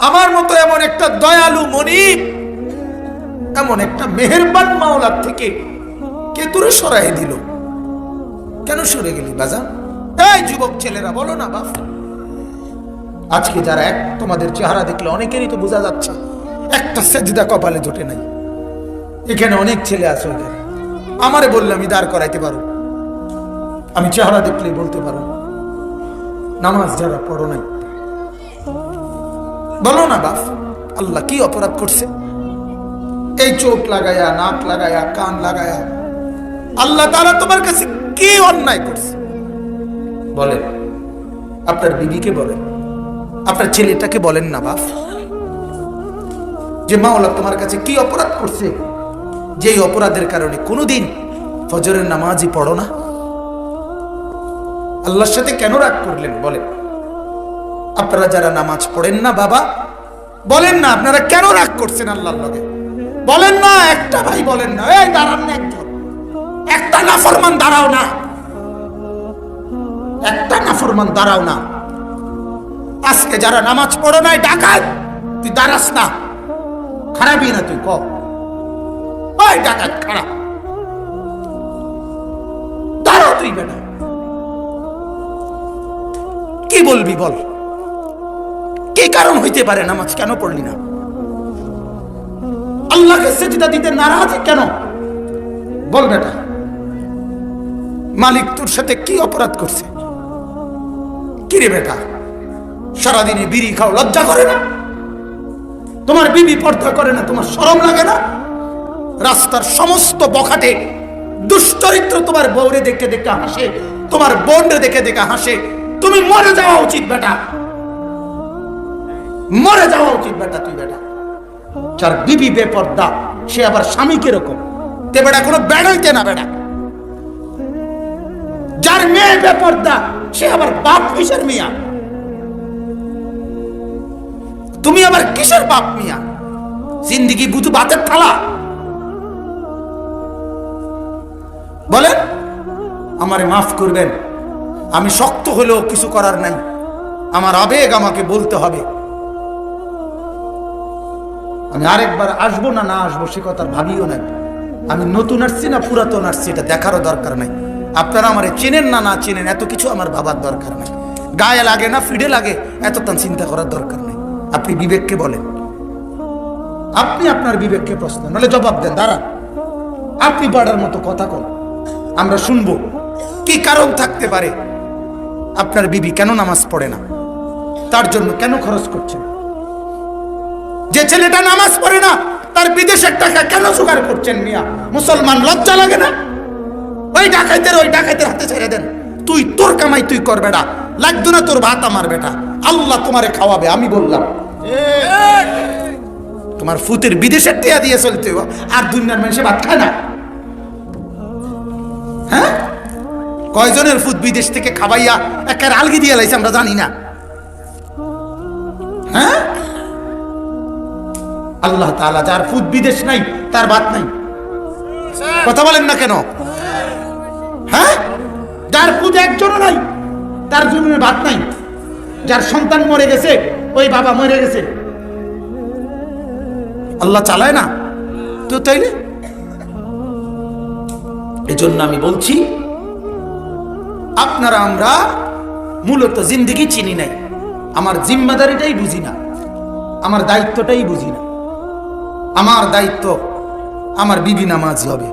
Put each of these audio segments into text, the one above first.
আমার মতো এমন একটা দয়ালু মনিব, এমন একটা মেহেরবান মাওলার থেকে কে তোরে সরাই দিল? কেন সরে গেলি বাজান? এই যুবক ছেলেরা বলো না বাপ। আজকে যারা এক তোমাদের চেহারা দেখলে অনেকেরই তো বোঝা যাচ্ছে একটা সেজদা কপালে জোটে নাই। এখানে অনেক ছেলে আছে, এখানে আমারে বললে আমি দাঁড় করাইতে পারো, আমি চেহারা দেখলেই বলতে পারো। নামাজ যারা পড়ো নাই, বলো না বাপ, আল্লাহ কি অপরাধ করছে? এই চোখ লাগায়া, নাক লাগায়া, কান লাগায়া আল্লাহ তাআলা তোমার কাছে কি অন্যায় করছে? বলেন। আপনার বিবিকে বলেন, আপনার ছেলেটাকে বলেন না বাপ, যে মাওলা তোমার কাছে কি অপরাধ করছে, যেই অপরাধের কারণে কোনোদিন ফজরের নামাজই পড়ো না? আল্লাহর সাথে কেন রাগ করলেন বলেন? আপনারা যারা নামাজ পড়েন না বাবা, বলেন না আপনারা কেন রাগ করছেন আল্লাহর লগে? বলেন না, একটা ভাই বলেন না, এই দাঁড়ান না, একজন একটা নাফরমান দাঁড়াও না, একটা নাফরমান দাঁড়াও না। আজকে যারা নামাজ পড়ো নাই ডাকাত, তুই দাঁড়াস না, খারাপই না তুই, ওই ডাকাত খারাপ, দাঁড়াও তুই বেটা। কি বলবি বল, কি কারণ হইতে পারে নামাজ কেন পড়লি না? আল্লাহকে সিজদা দিতে নারাজ কেন বল বেটা? মালিক তোর সাথে কি অপরাধ করছে? কি রে বেটা, সারাদিনে বিড়ি খাও, লজ্জা করে না? তোমার বিবি পর্দা করে না, তোমার শরম লাগে না? রাস্তার সমস্ত বখাটে দুশ্চরিত্র তোমার বউরে দেখে দেখে হাসে, তোমার বোনরে দেখে দেখে হাসে। তুমি মরে যাওয়া উচিত বেটা, মরে যাওয়া উচিত বেটা। তুই বেটা যার বিবি বেপর্দা, সে আবার স্বামী কিরকম? তে বেটা কোনো বেড়াইতে না বেটা। যার মেয়ে বেপর্দা, সে আবার বাপ কিসের মিয়া? তুমি আবার কিসের বাপ মিয়া? জিন্দিগি বুঝু বাতের থালা? বলেন। আমারে মাফ করবেন, আমি শক্ত হলেও কিছু করার নাই, আমার আবেগ আমাকে বলতে হবে। আমি আরেকবার আসবো না না আসবো সে কথা ভাবিও না। আমি নতুন আসছি না পুরাতন আসছি এটা দেখারও দরকার নাই। আপনারা আমারে চেনেন না না চেনেন এত কিছু আমার ভাবার দরকার নাই। গায়ে লাগে না ফিডে লাগে এত তান চিন্তা করার দরকার নেই। আপনি বিবেককে বলেন, আপনি আপনার বিবেককে প্রশ্ন নাহলে জবাব দেন। দাঁড়ান, আপনি বাড়ার মতো কথা কন, আমরা শুনবো। কি কারণ থাকতে পারে? আপনার বিবি কেন নামাজ পড়ে না? তার জন্য কেন খরচ করছেন? যে ছেলেটা নামাজ পড়ে না তার বিদেশের টাকা কেন জোগাড় করছেন মিয়া? মুসলমান লজ্জা লাগে না? ওই ডাকাইতের হাতে ছেড়ে দেন। তুই তোর কামাই তুই কর বেটা, লাগতো না তোর ভাত আমার বেটা, আল্লাহ তোমারে খাওয়াবে। আমি বললাম তোমার ফুতের বিদেশের টিয়া দিয়ে চলতে আর দুনিয়ার মানুষে ভাত খায় না? হ্যাঁ, কয়জনের ফুত বিদেশ থেকে খাবাইয়া একের আলগি দিয়ে লাইছে আমরা জানি না? হ্যাঁ, আল্লাহ তাআলা যার ফুত বিদেশ নাই তার ভাত নাই। কথা বলেন না কেন? হ্যাঁ, যার ফুত একজনও নাই তার জন্য ভাত নাই। যার সন্তান মরে গেছে ওই বাবা মরে গেছে, আল্লাহ চালায় না তো? তাইলে এজন্য আমি বলছি আপনারা আমরা মূলত জিন্দেগি চিনি নাই, আমার জিম্মাদারিটাই বুঝি না, আমার দায়িত্বটাই বুঝি না। আমার দায়িত্ব আমার বিবি নামাজি হবে,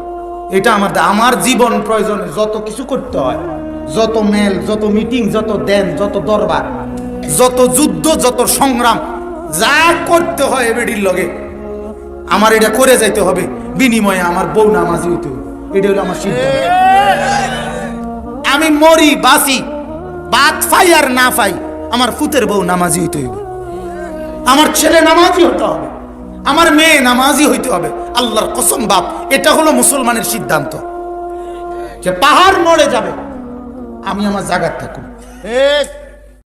এটা আমার জীবন প্রয়োজনে যত কিছু করতে হয়, যত মেল, যত মিটিং, যত দেন, যত দরবার, যত যুদ্ধ, যত সংগ্রাম, যা করতে হয় এবেডির লগে আমার এটা করে যাইতে হবে। বিনিময়ে আমার বউ নামাজি হইতে হবে, এটা হলো আমার সিদ্ধান্ত। আমি মরি বাঁচি, বাদ পাই আর না পাই, আমার ফুতের বউ নামাজি হইতে হবে, আমার ছেলে নামাজি হতে হবে, আমার মেয়ে নামাজি হইতে হবে। আল্লাহর কসম বাপ, এটা হলো মুসলমানের সিদ্ধান্ত। যে পাহাড় নড়ে যাবে, আমি আমার জায়গায় থাকুন।